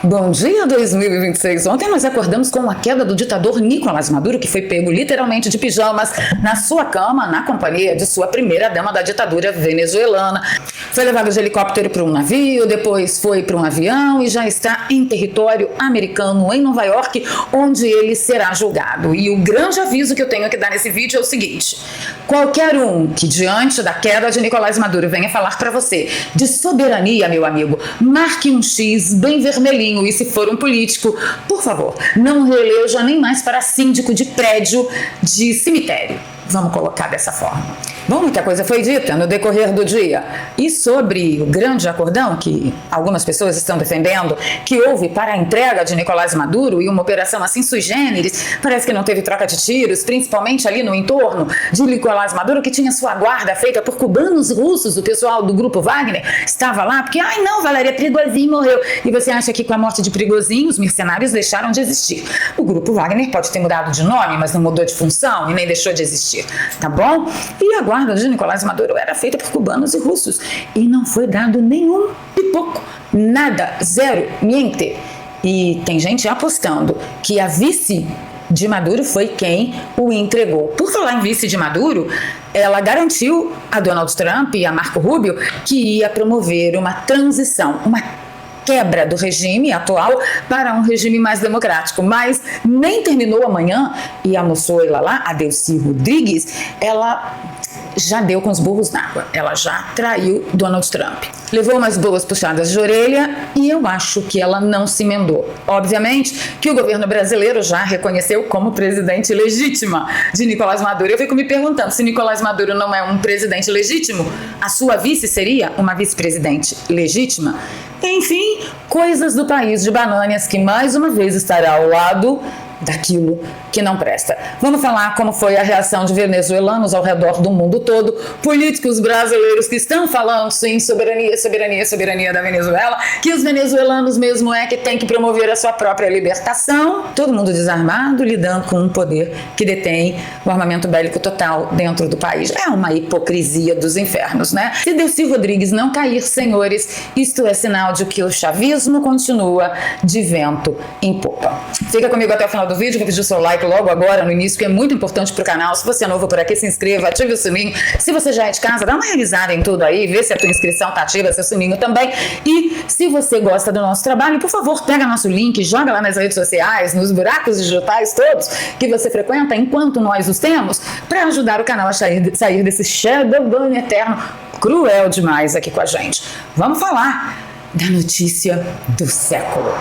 Bom dia 2026. Ontem nós acordamos com a queda do ditador Nicolás Maduro, que foi pego literalmente de pijamas na sua cama, na companhia de sua primeira-dama da ditadura venezuelana. Foi levado de helicóptero para um navio, depois foi para um avião e já está em território americano, em Nova York, onde ele será julgado. E o grande aviso que eu tenho que dar nesse vídeo é o seguinte: qualquer um que diante da queda de Nicolás Maduro venha falar para você de soberania, meu amigo, marque um X bem vermelhinho. E se for um político, por favor, não reeleja nem mais para síndico de prédio de cemitério. Vamos colocar dessa forma. Bom, muita coisa foi dita no decorrer do dia. E sobre o grande acordão que algumas pessoas estão defendendo, que houve para a entrega de Nicolás Maduro e uma operação assim sui generis, parece que não teve troca de tiros, principalmente ali no entorno de Nicolás Maduro, que tinha sua guarda feita por cubanos russos, o pessoal do grupo Wagner estava lá, porque, ai não, Valéria, Prigozinho morreu. E você acha que com a morte de Prigozinho, os mercenários deixaram de existir? O grupo Wagner pode ter mudado de nome, mas não mudou de função e nem deixou de existir, tá bom? E a guarda de Nicolás Maduro era feita por cubanos e russos e não foi dado nenhum pipoco, nada, zero, niente. E tem gente apostando que a vice de Maduro foi quem o entregou. Por falar em vice de Maduro, ela garantiu a Donald Trump e a Marco Rubio que ia promover uma transição, uma quebra do regime atual para um regime mais democrático, mas nem terminou amanhã e a moçoila lá, a Delcy Rodrigues, ela já deu com os burros na água, ela já traiu Donald Trump. Levou umas boas puxadas de orelha e eu acho que ela não se emendou. Obviamente que o governo brasileiro já reconheceu como presidente legítima de Nicolás Maduro. Eu fico me perguntando, se Nicolás Maduro não é um presidente legítimo, a sua vice seria uma vice-presidente legítima? Enfim, coisas do país de bananas que mais uma vez estará ao lado daquilo que não presta. Vamos falar como foi a reação de venezuelanos ao redor do mundo todo, políticos brasileiros que estão falando sim, soberania, soberania, soberania da Venezuela, que os venezuelanos mesmo é que tem que promover a sua própria libertação, todo mundo desarmado, lidando com um poder que detém o armamento bélico total dentro do país. É uma hipocrisia dos infernos, né? Se Delcy Rodrigues não cair, senhores, isto é sinal de que o chavismo continua de vento em popa. Fica comigo até o final do vídeo, vou pedir o seu like logo agora no início, que é muito importante pro canal. Se você é novo por aqui, se inscreva, ative o sininho. Se você já é de casa, dá uma revisada em tudo aí, vê se a tua inscrição tá ativa, seu sininho também. E se você gosta do nosso trabalho, por favor, pega nosso link, joga lá nas redes sociais, nos buracos digitais todos que você frequenta, enquanto nós os temos, para ajudar o canal a sair desse shadowban eterno, cruel demais aqui com a gente. Vamos falar da notícia do século.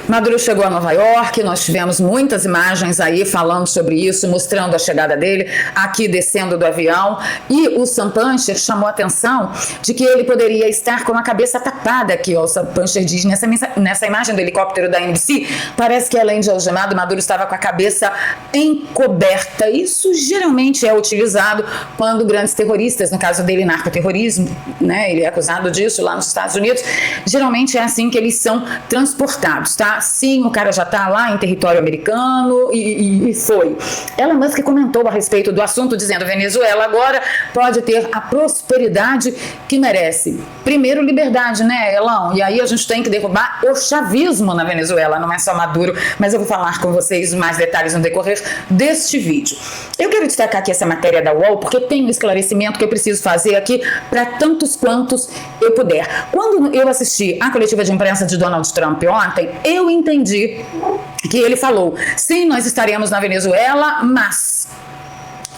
Maduro chegou a Nova York, nós tivemos muitas imagens aí falando sobre isso, mostrando a chegada dele, aqui descendo do avião, e o Sam Pancher chamou a atenção de que ele poderia estar com a cabeça tapada, que o Sam Pancher diz nessa imagem do helicóptero da NBC, parece que além de algemado, Maduro estava com a cabeça encoberta. Isso geralmente é utilizado quando grandes terroristas, no caso dele narcoterrorismo, né, ele é acusado disso lá nos Estados Unidos, geralmente é assim que eles são transportados, tá? Sim, o cara já está lá em território americano e foi. Elon Musk comentou a respeito do assunto, dizendo: Venezuela agora pode ter a prosperidade que merece. Primeiro, liberdade, né, Elon? E aí a gente tem que derrubar o chavismo na Venezuela, não é só Maduro, mas eu vou falar com vocês mais detalhes no decorrer deste vídeo. Eu quero destacar aqui essa matéria da UOL, porque tem um esclarecimento que eu preciso fazer aqui para tantos quantos eu puder. Quando eu assisti a coletiva de imprensa de Donald Trump ontem, eu entendi que ele falou: sim, nós estaremos na Venezuela, mas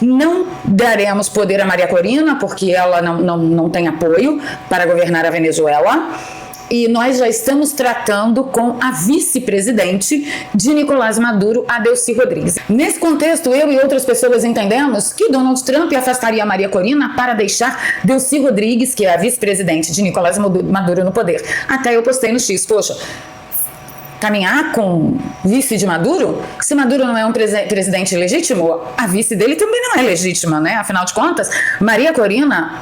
não daremos poder a Maria Corina, porque ela não tem apoio para governar a Venezuela. E nós já estamos tratando com a vice-presidente de Nicolás Maduro, a Delcy Rodrigues. Nesse contexto, eu e outras pessoas entendemos que Donald Trump afastaria a Maria Corina para deixar Delcy Rodrigues, que é a vice-presidente de Nicolás Maduro, no poder. Até eu postei no X, poxa, caminhar com vice de Maduro? Se Maduro não é um presidente legítimo, a vice dele também não é legítima, né? Afinal de contas, Maria Corina,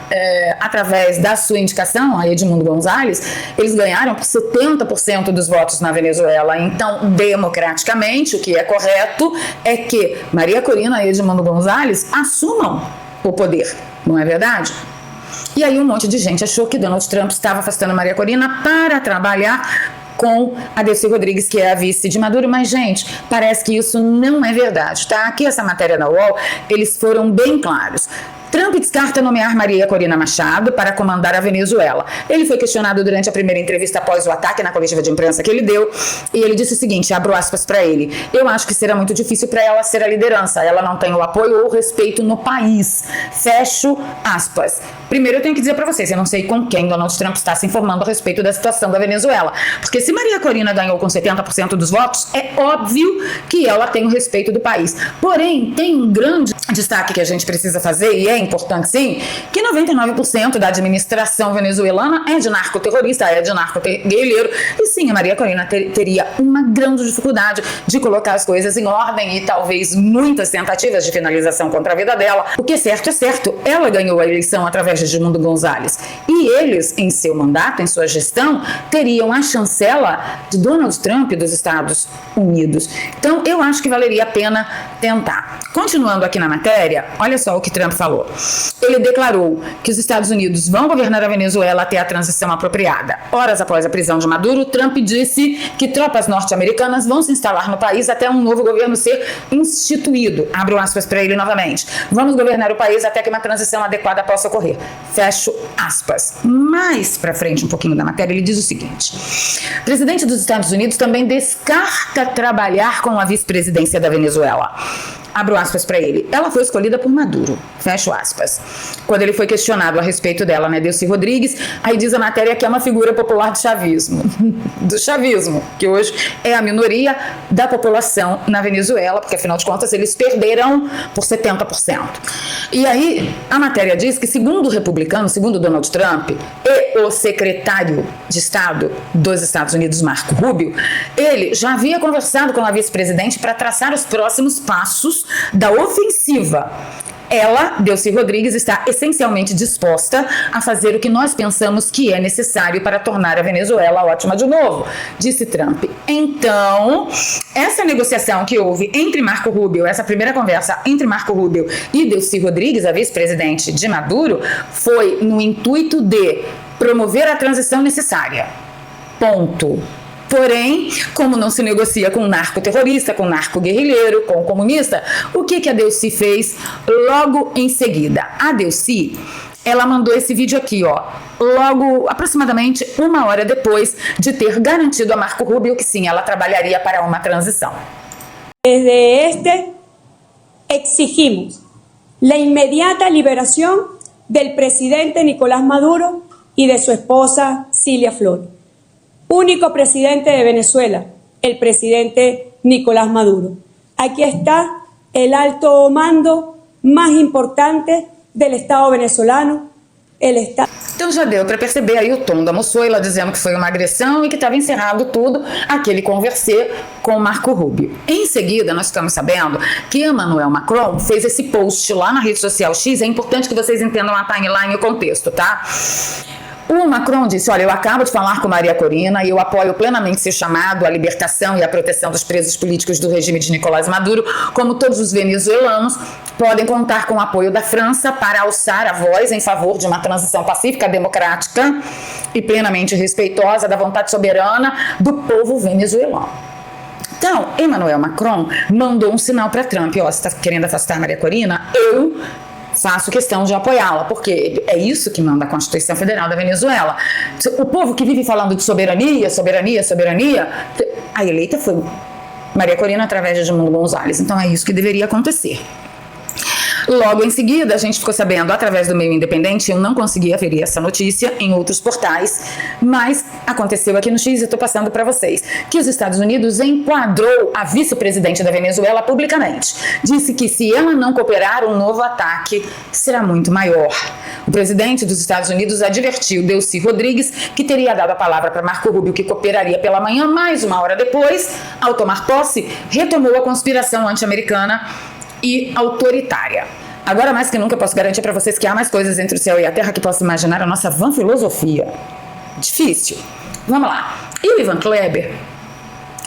através da sua indicação, a Edmundo Gonzalez, eles ganharam por 70% dos votos na Venezuela. Então, democraticamente, o que é correto é que Maria Corina e Edmundo Gonzalez assumam o poder, não é verdade? E aí um monte de gente achou que Donald Trump estava afastando Maria Corina para trabalhar com a Delcy Rodrigues, que é a vice de Maduro, mas, gente, parece que isso não é verdade, tá? Aqui essa matéria da UOL, eles foram bem claros. Trump descarta nomear Maria Corina Machado para comandar a Venezuela. Ele foi questionado durante a primeira entrevista após o ataque na coletiva de imprensa que ele deu, e ele disse o seguinte, abro aspas para ele: eu acho que será muito difícil para ela ser a liderança, ela não tem o apoio ou o respeito no país. Fecho aspas. Primeiro eu tenho que dizer para vocês, eu não sei com quem Donald Trump está se informando a respeito da situação da Venezuela, porque se Maria Corina ganhou com 70% dos votos, é óbvio que ela tem o respeito do país. Porém, tem um grande destaque que a gente precisa fazer, e é importante sim, que 99% da administração venezuelana é de narcoterrorista, é de narcoguerrilheiro, e sim, a Maria Corina teria uma grande dificuldade de colocar as coisas em ordem e talvez muitas tentativas de finalização contra a vida dela. O que é certo, ela ganhou a eleição através de Edmundo Gonzalez, e eles, em seu mandato, em sua gestão, teriam a chancela de Donald Trump dos Estados Unidos. Então, eu acho que valeria a pena tentar. Continuando aqui na matéria, olha só o que Trump falou. Ele declarou que os Estados Unidos vão governar a Venezuela até a transição apropriada. Horas após a prisão de Maduro, Trump disse que tropas norte-americanas vão se instalar no país até um novo governo ser instituído. Abro aspas para ele novamente. Vamos governar o país até que uma transição adequada possa ocorrer. Fecho aspas. Mais para frente um pouquinho da matéria, ele diz o seguinte: o presidente dos Estados Unidos também descarta trabalhar com a vice-presidência da Venezuela. Abro aspas para ele. Ela foi escolhida por Maduro. Fecho aspas. Quando ele foi questionado a respeito dela, né, Delcy Rodrigues, aí diz a matéria que é uma figura popular do chavismo. Do chavismo, que hoje é a minoria da população na Venezuela, porque afinal de contas eles perderam por 70%. E aí a matéria diz que, segundo o republicano, segundo Donald Trump e o secretário de Estado dos Estados Unidos, Marco Rubio, ele já havia conversado com a vice-presidente para traçar os próximos passos da ofensiva. Ela, Delcy Rodrigues, está essencialmente disposta a fazer o que nós pensamos que é necessário para tornar a Venezuela ótima de novo, disse Trump. Então, essa negociação que houve entre Marco Rubio, essa primeira conversa entre Marco Rubio e Delcy Rodrigues, a vice-presidente de Maduro, foi no intuito de promover a transição necessária. Ponto. Porém, como não se negocia com narcoterrorista, com narcoguerrilheiro, com comunista, o que a Delcy fez logo em seguida? A Delcy, ela mandou esse vídeo aqui, ó, logo aproximadamente uma hora depois de ter garantido a Marco Rubio que sim, ela trabalharia para uma transição. Desde exigimos la inmediata liberación del presidente Nicolás Maduro y de su esposa Cilia Flores. Único presidente de Venezuela, el presidente Nicolás Maduro. Aquí está el alto mando más importante del Estado venezolano, el Estado. Então já deu para perceber aí o tom da moçoila dizendo que foi uma agressão e que estava encerrado tudo aquele conversê com Marco Rubio. Em seguida, nós estamos sabendo que Emmanuel Macron fez esse post lá na rede social X. É importante que vocês entendam a timeline e o contexto, tá? O Macron disse, olha, eu acabo de falar com Maria Corina e eu apoio plenamente seu chamado à libertação e à proteção dos presos políticos do regime de Nicolás Maduro, como todos os venezuelanos podem contar com o apoio da França para alçar a voz em favor de uma transição pacífica, democrática e plenamente respeitosa da vontade soberana do povo venezuelano. Então, Emmanuel Macron mandou um sinal para Trump, ó, você está querendo afastar Maria Corina? Eu faço questão de apoiá-la, porque é isso que manda a Constituição Federal da Venezuela. O povo que vive falando de soberania, soberania, soberania, a eleita foi Maria Corina através de Edmundo Gonzalez. Então é isso que deveria acontecer. Logo em seguida, a gente ficou sabendo, através do meio independente, eu não consegui aferir essa notícia em outros portais, mas aconteceu aqui no X e eu estou passando para vocês, que os Estados Unidos enquadrou a vice-presidente da Venezuela publicamente. Disse que se ela não cooperar, um novo ataque será muito maior. O presidente dos Estados Unidos advertiu Delcy Rodrigues que teria dado a palavra para Marco Rubio que cooperaria pela manhã, mas uma hora depois, ao tomar posse, retomou a conspiração anti-americana e autoritária. Agora mais que nunca posso garantir para vocês que há mais coisas entre o céu e a terra que posso imaginar a nossa vã filosofia. Difícil. Vamos lá. E o Ivan Kleber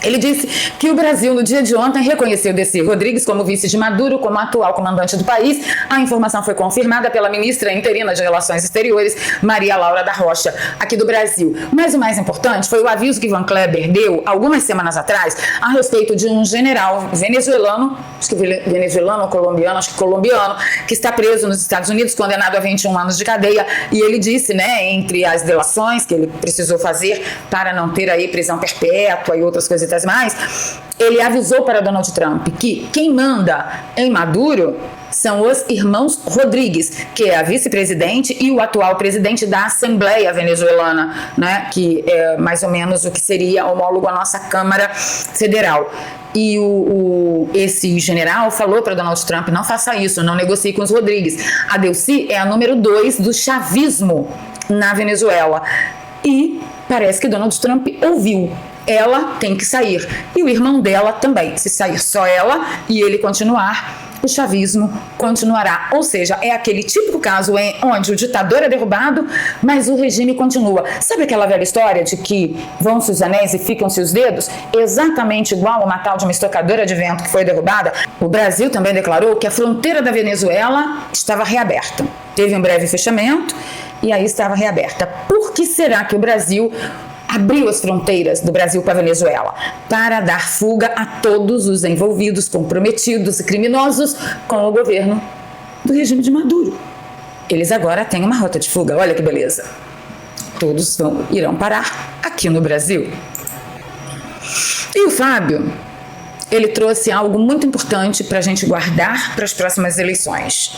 Ele disse que o Brasil, no dia de ontem, reconheceu Delcy Rodrigues como vice de Maduro, como atual comandante do país. A informação foi confirmada pela ministra interina de Relações Exteriores, Maria Laura da Rocha, aqui do Brasil. Mas o mais importante foi o aviso que Ivan Kleber deu, algumas semanas atrás, a respeito de um general venezuelano, acho que venezuelano ou colombiano, acho que colombiano, que está preso nos Estados Unidos, condenado a 21 anos de cadeia. E ele disse, né, entre as delações que ele precisou fazer para não ter aí prisão perpétua e outras coisas mais, ele avisou para Donald Trump que quem manda em Maduro são os irmãos Rodrigues, que é a vice-presidente e o atual presidente da Assembleia Venezuelana, né, que é mais ou menos o que seria homólogo à nossa Câmara Federal. E esse general falou para Donald Trump: não faça isso, não negocie com os Rodrigues. A Delcy é a número 2 do chavismo na Venezuela. E parece que Donald Trump ouviu. Ela tem que sair. E o irmão dela também. Se sair só ela e ele continuar, o chavismo continuará. Ou seja, é aquele típico caso onde o ditador é derrubado, mas o regime continua. Sabe aquela velha história de que vão-se os anéis e ficam-se os dedos? Exatamente igual uma tal de uma estocadora de vento que foi derrubada. O Brasil também declarou que a fronteira da Venezuela estava reaberta. Teve um breve fechamento e aí estava reaberta. Por que será que o Brasil abriu as fronteiras do Brasil para a Venezuela? Para dar fuga a todos os envolvidos, comprometidos e criminosos com o governo do regime de Maduro. Eles agora têm uma rota de fuga, olha que beleza. Todos irão parar aqui no Brasil. E o Fábio, ele trouxe algo muito importante para a gente guardar para as próximas eleições.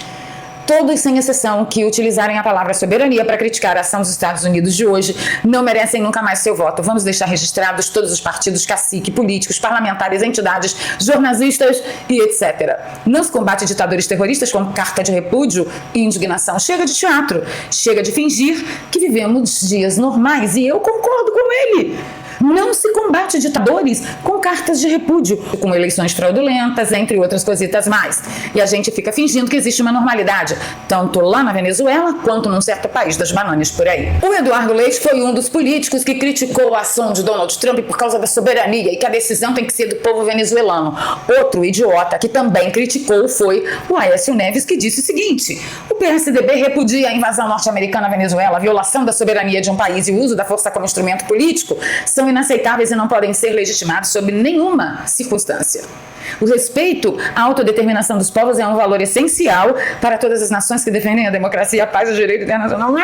Todos, sem exceção, que utilizarem a palavra soberania para criticar a ação dos Estados Unidos de hoje não merecem nunca mais seu voto. Vamos deixar registrados todos os partidos, cacique, políticos, parlamentares, entidades, jornalistas e etc. Não se combate ditadores terroristas com carta de repúdio e indignação. Chega de teatro, chega de fingir que vivemos dias normais. E eu concordo com ele. Não se combate ditadores com cartas de repúdio, com eleições fraudulentas, entre outras cositas mais. E a gente fica fingindo que existe uma normalidade, tanto lá na Venezuela, quanto num certo país das bananas por aí. O Eduardo Leite foi um dos políticos que criticou a ação de Donald Trump por causa da soberania e que a decisão tem que ser do povo venezuelano. Outro idiota que também criticou foi o Aécio Neves, que disse o seguinte: o PSDB repudia a invasão norte-americana à Venezuela, a violação da soberania de um país e o uso da força como instrumento político são inaceitáveis e não podem ser legitimados sob nenhuma circunstância. O respeito à autodeterminação dos povos é um valor essencial para todas as nações que defendem a democracia, a paz e o direito internacional.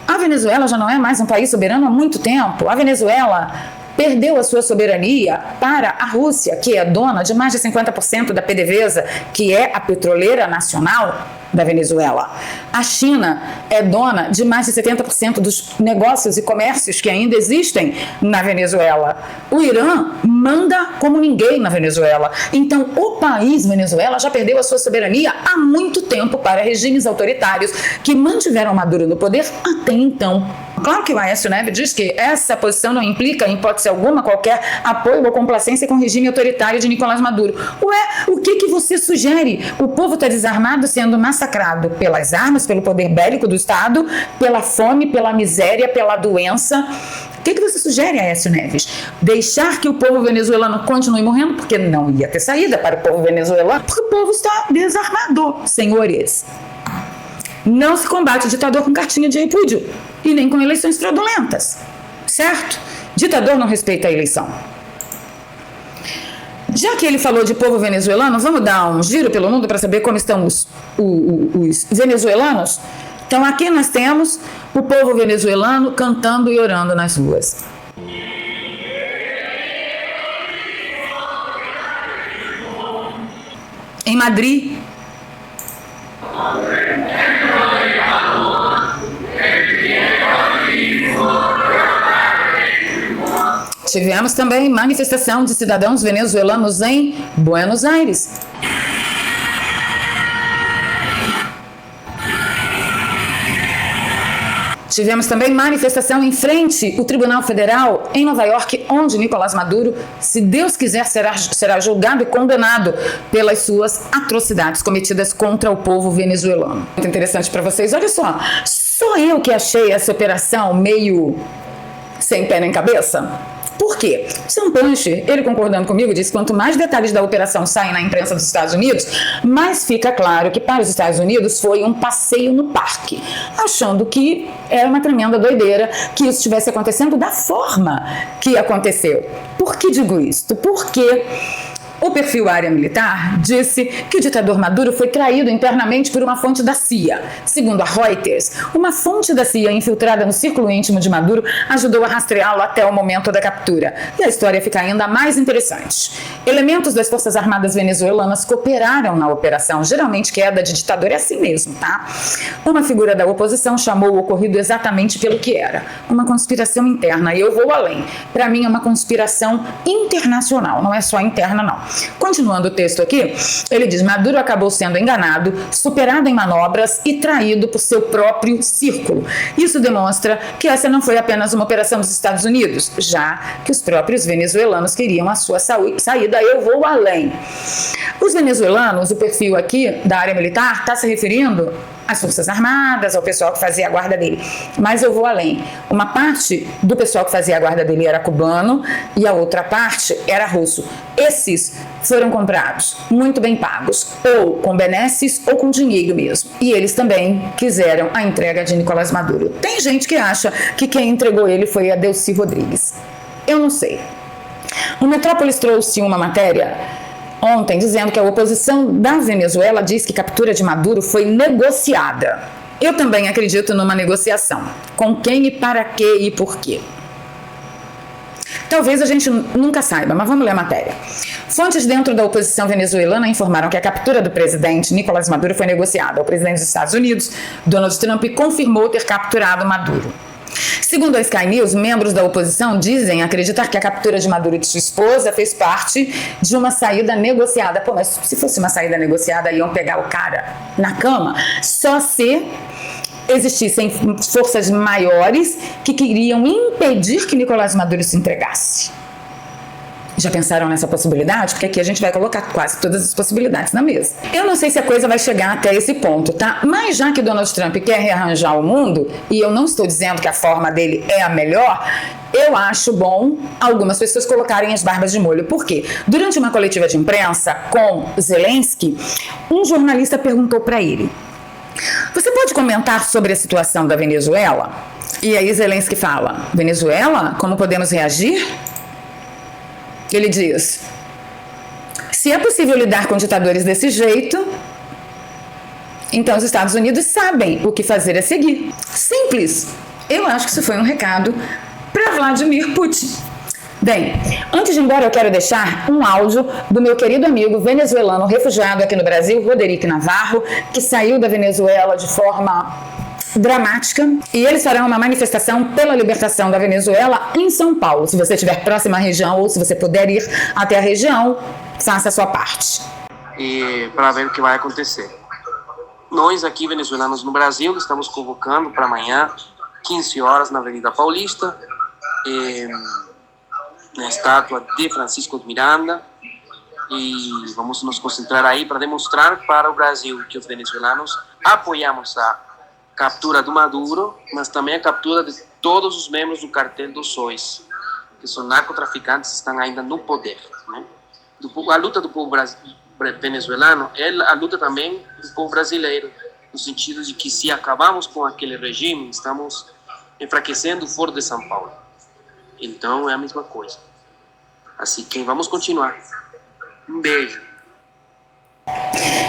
A Venezuela já não é mais um país soberano há muito tempo. A Venezuela perdeu a sua soberania para a Rússia, que é dona de mais de 50% da PDVSA, que é a petroleira nacional da Venezuela. A China é dona de mais de 70% dos negócios e comércios que ainda existem na Venezuela. O Irã manda como ninguém na Venezuela. Então, o país Venezuela já perdeu a sua soberania há muito tempo para regimes autoritários que mantiveram Maduro no poder até então. Claro que o Aécio Neves diz que essa posição não implica, em hipótese alguma, qualquer apoio ou complacência com o regime autoritário de Nicolás Maduro. Ué, o que você sugere? O povo está desarmado, sendo massacrado pelas armas, pelo poder bélico do Estado, pela fome, pela miséria, pela doença. O que você sugere, Aécio Neves? Deixar que o povo venezuelano continue morrendo? Porque não ia ter saída para o povo venezuelano, porque o povo está desarmado, senhores. Não se combate ditador com cartinha de repúdio e nem com eleições fraudulentas, certo? Ditador não respeita a eleição. Já que ele falou de povo venezuelano, vamos dar um giro pelo mundo para saber como estão os venezuelanos? Então aqui nós temos o povo venezuelano cantando e orando nas ruas. Em Madrid, tivemos também manifestação de cidadãos venezuelanos em Buenos Aires. Tivemos também manifestação em frente ao Tribunal Federal em Nova York, onde Nicolás Maduro, se Deus quiser, será julgado e condenado pelas suas atrocidades cometidas contra o povo venezuelano. Muito interessante para vocês. Olha só eu que achei essa operação meio sem pé nem cabeça. Por quê? Sam Punch, ele concordando comigo, disse que quanto mais detalhes da operação saem na imprensa dos Estados Unidos, mais fica claro que para os Estados Unidos foi um passeio no parque, achando que era uma tremenda doideira que isso estivesse acontecendo da forma que aconteceu. Por que digo isto? Porque o perfil Área Militar disse que o ditador Maduro foi traído internamente por uma fonte da CIA. Segundo a Reuters, uma fonte da CIA infiltrada no círculo íntimo de Maduro ajudou a rastreá-lo até o momento da captura. E a história fica ainda mais interessante. Elementos das Forças Armadas venezuelanas cooperaram na operação. Geralmente queda de ditador é assim mesmo, tá? Uma figura da oposição chamou o ocorrido exatamente pelo que era. Uma conspiração interna. E eu vou além. Para mim é uma conspiração internacional, não é só interna, não. Continuando o texto aqui, ele diz: Maduro acabou sendo enganado, superado em manobras e traído por seu próprio círculo. Isso demonstra que essa não foi apenas uma operação dos Estados Unidos, já que os próprios venezuelanos queriam a sua saída. Eu vou além. Os venezuelanos, o perfil aqui da Área Militar está se referindo às Forças Armadas, ao pessoal que fazia a guarda dele. Mas eu vou além. Uma parte do pessoal que fazia a guarda dele era cubano e a outra parte era russo. Esses foram comprados, muito bem pagos, ou com benesses ou com dinheiro mesmo. E eles também quiseram a entrega de Nicolás Maduro. Tem gente que acha que quem entregou ele foi a Delcy Rodrigues. Eu não sei. O Metrópolis trouxe uma matéria ontem dizendo que a oposição da Venezuela diz que a captura de Maduro foi negociada. Eu também acredito numa negociação. Com quem e para quê e por quê? Talvez a gente nunca saiba, mas vamos ler a matéria. Fontes dentro da oposição venezuelana informaram que a captura do presidente Nicolás Maduro foi negociada. O presidente dos Estados Unidos, Donald Trump, confirmou ter capturado Maduro. Segundo a Sky News, membros da oposição dizem acreditar que a captura de Maduro e de sua esposa fez parte de uma saída negociada. Pô, mas se fosse uma saída negociada, iam pegar o cara na cama só se existissem forças maiores que queriam impedir que Nicolás Maduro se entregasse. Já pensaram nessa possibilidade? Porque aqui a gente vai colocar quase todas as possibilidades na mesa. Eu não sei se a coisa vai chegar até esse ponto, tá? Mas já que Donald Trump quer rearranjar o mundo, e eu não estou dizendo que a forma dele é a melhor, eu acho bom algumas pessoas colocarem as barbas de molho. Por quê? Durante uma coletiva de imprensa com Zelensky, um jornalista perguntou para ele: você pode comentar sobre a situação da Venezuela? E aí Zelensky fala: Venezuela? Como podemos reagir? Ele diz: se é possível lidar com ditadores desse jeito, então os Estados Unidos sabem o que fazer a seguir. Simples. Eu acho que isso foi um recado para Vladimir Putin. Bem, antes de ir embora eu quero deixar um áudio do meu querido amigo venezuelano refugiado aqui no Brasil, Roderick Navarro, que saiu da Venezuela de forma dramática, e eles farão uma manifestação pela libertação da Venezuela em São Paulo. Se você estiver próximo à região ou se você puder ir até a região, faça a sua parte. E para ver o que vai acontecer. Nós aqui, venezuelanos no Brasil, estamos convocando para amanhã, 15 horas, na Avenida Paulista, na estátua de Francisco de Miranda, e vamos nos concentrar aí para demonstrar para o Brasil que os venezuelanos apoiamos a captura do Maduro, mas também a captura de todos os membros do cartel dos SOEs, que são narcotraficantes que estão ainda no poder, né? A luta do povo venezuelano é a luta também do povo brasileiro, no sentido de que se acabamos com aquele regime, estamos enfraquecendo o Foro de São Paulo. Então é a mesma coisa. Assim que vamos continuar. Um beijo.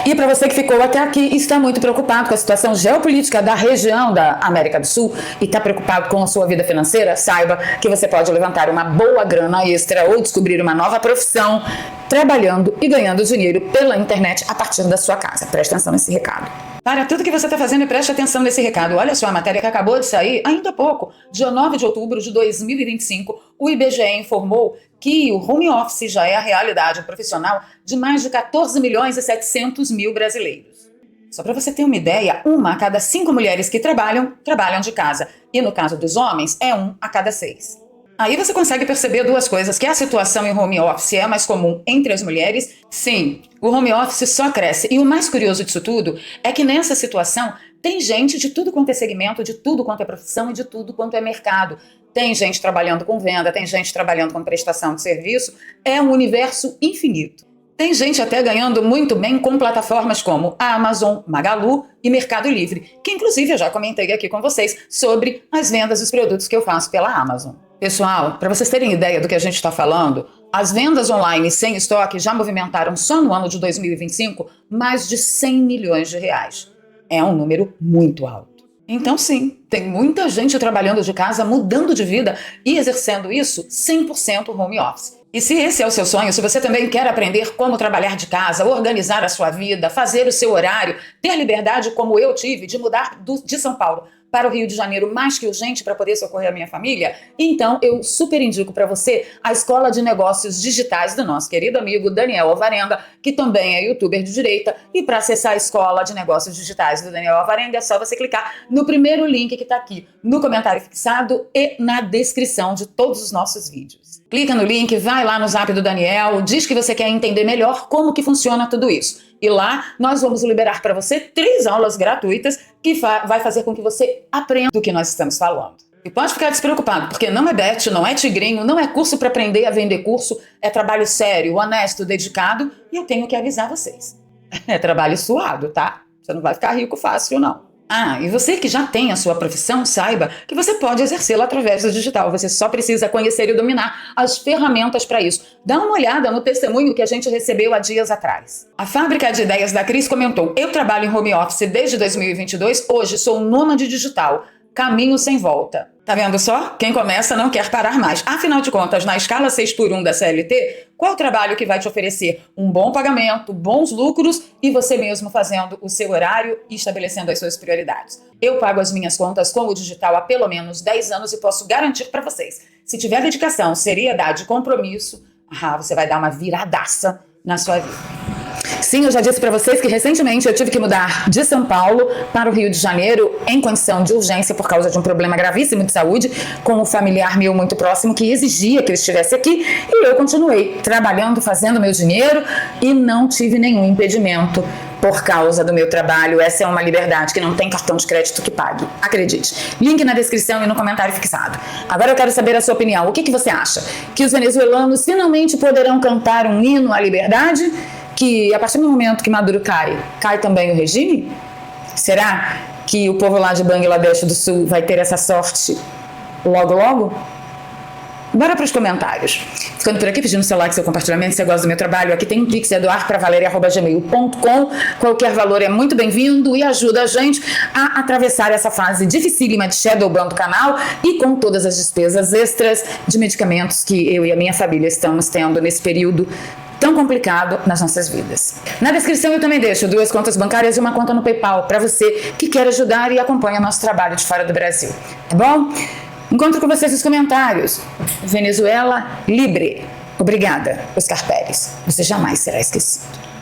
E para você que ficou até aqui e está muito preocupado com a situação geopolítica da região da América do Sul e está preocupado com a sua vida financeira, saiba que você pode levantar uma boa grana extra ou descobrir uma nova profissão trabalhando e ganhando dinheiro pela internet a partir da sua casa. Preste atenção nesse recado. Para tudo que você está fazendo e preste atenção nesse recado. Olha só a matéria que acabou de sair, ainda há pouco, dia 9 de outubro de 2025, o IBGE informou que o home office já é a realidade profissional de mais de 14 milhões e 700 mil brasileiros. Só para você ter uma ideia, 1 a cada 5 mulheres que trabalham de casa. E no caso dos homens, é 1 a cada 6. Aí você consegue perceber duas coisas, que a situação em home office é mais comum entre as mulheres. Sim, o home office só cresce. E o mais curioso disso tudo é que nessa situação tem gente de tudo quanto é segmento, de tudo quanto é profissão e de tudo quanto é mercado. Tem gente trabalhando com venda, tem gente trabalhando com prestação de serviço. É um universo infinito. Tem gente até ganhando muito bem com plataformas como a Amazon, Magalu e Mercado Livre, que inclusive eu já comentei aqui com vocês sobre as vendas dos produtos que eu faço pela Amazon. Pessoal, para vocês terem ideia do que a gente está falando, as vendas online sem estoque já movimentaram só no ano de 2025 mais de 100 milhões de reais. É um número muito alto. Então sim, tem muita gente trabalhando de casa, mudando de vida e exercendo isso 100% home office. E se esse é o seu sonho, se você também quer aprender como trabalhar de casa, organizar a sua vida, fazer o seu horário, ter liberdade como eu tive de mudar de São Paulo para o Rio de Janeiro mais que urgente para poder socorrer a minha família, então eu super indico para você a Escola de Negócios Digitais do nosso querido amigo Daniel Alvarenga, que também é youtuber de direita. E para acessar a Escola de Negócios Digitais do Daniel Alvarenga é só você clicar no primeiro link que está aqui no comentário fixado e na descrição de todos os nossos vídeos. Clica no link, vai lá no Zap do Daniel, diz que você quer entender melhor como que funciona tudo isso. E lá nós vamos liberar para você 3 aulas gratuitas que vai fazer com que você aprenda do que nós estamos falando. E pode ficar despreocupado, porque não é bet, não é tigrinho, não é curso para aprender a vender curso, é trabalho sério, honesto, dedicado, e eu tenho que avisar vocês. É trabalho suado, tá? Você não vai ficar rico fácil, não. Ah, e você que já tem a sua profissão, saiba que você pode exercê-la através do digital. Você só precisa conhecer e dominar as ferramentas para isso. Dá uma olhada no testemunho que a gente recebeu há dias atrás. A Fábrica de Ideias da Cris comentou: eu trabalho em home office desde 2022, hoje sou nômade digital. Caminho sem volta. Tá vendo só? Quem começa não quer parar mais. Afinal de contas, na escala 6x1 da CLT, qual é o trabalho que vai te oferecer um bom pagamento, bons lucros e você mesmo fazendo o seu horário e estabelecendo as suas prioridades? Eu pago as minhas contas com o digital há pelo menos 10 anos e posso garantir para vocês, se tiver dedicação, seriedade e compromisso, você vai dar uma viradaça na sua vida. Sim, eu já disse para vocês que recentemente eu tive que mudar de São Paulo para o Rio de Janeiro em condição de urgência por causa de um problema gravíssimo de saúde com um familiar meu muito próximo que exigia que ele estivesse aqui, e eu continuei trabalhando, fazendo meu dinheiro e não tive nenhum impedimento por causa do meu trabalho. Essa é uma liberdade que não tem cartão de crédito que pague. Acredite. Link na descrição e no comentário fixado. Agora eu quero saber a sua opinião. O que você acha? Que os venezuelanos finalmente poderão cantar um hino à liberdade? Que a partir do momento que Maduro cai também o regime? Será que o povo lá de Bangladesh do Sul vai ter essa sorte logo, logo? Bora para os comentários. Ficando por aqui, pedindo seu like, seu compartilhamento, se você gosta do meu trabalho. Aqui tem um pix, doarpravaleria@gmail.com. Qualquer valor é muito bem-vindo e ajuda a gente a atravessar essa fase dificílima de shadowban do canal e com todas as despesas extras de medicamentos que eu e a minha família estamos tendo nesse período tão complicado nas nossas vidas. Na descrição eu também deixo 2 contas bancárias e uma conta no PayPal para você que quer ajudar e acompanha nosso trabalho de fora do Brasil. Tá bom? Encontro com vocês nos comentários. Venezuela Libre. Obrigada, Oscar Pérez. Você jamais será esquecido.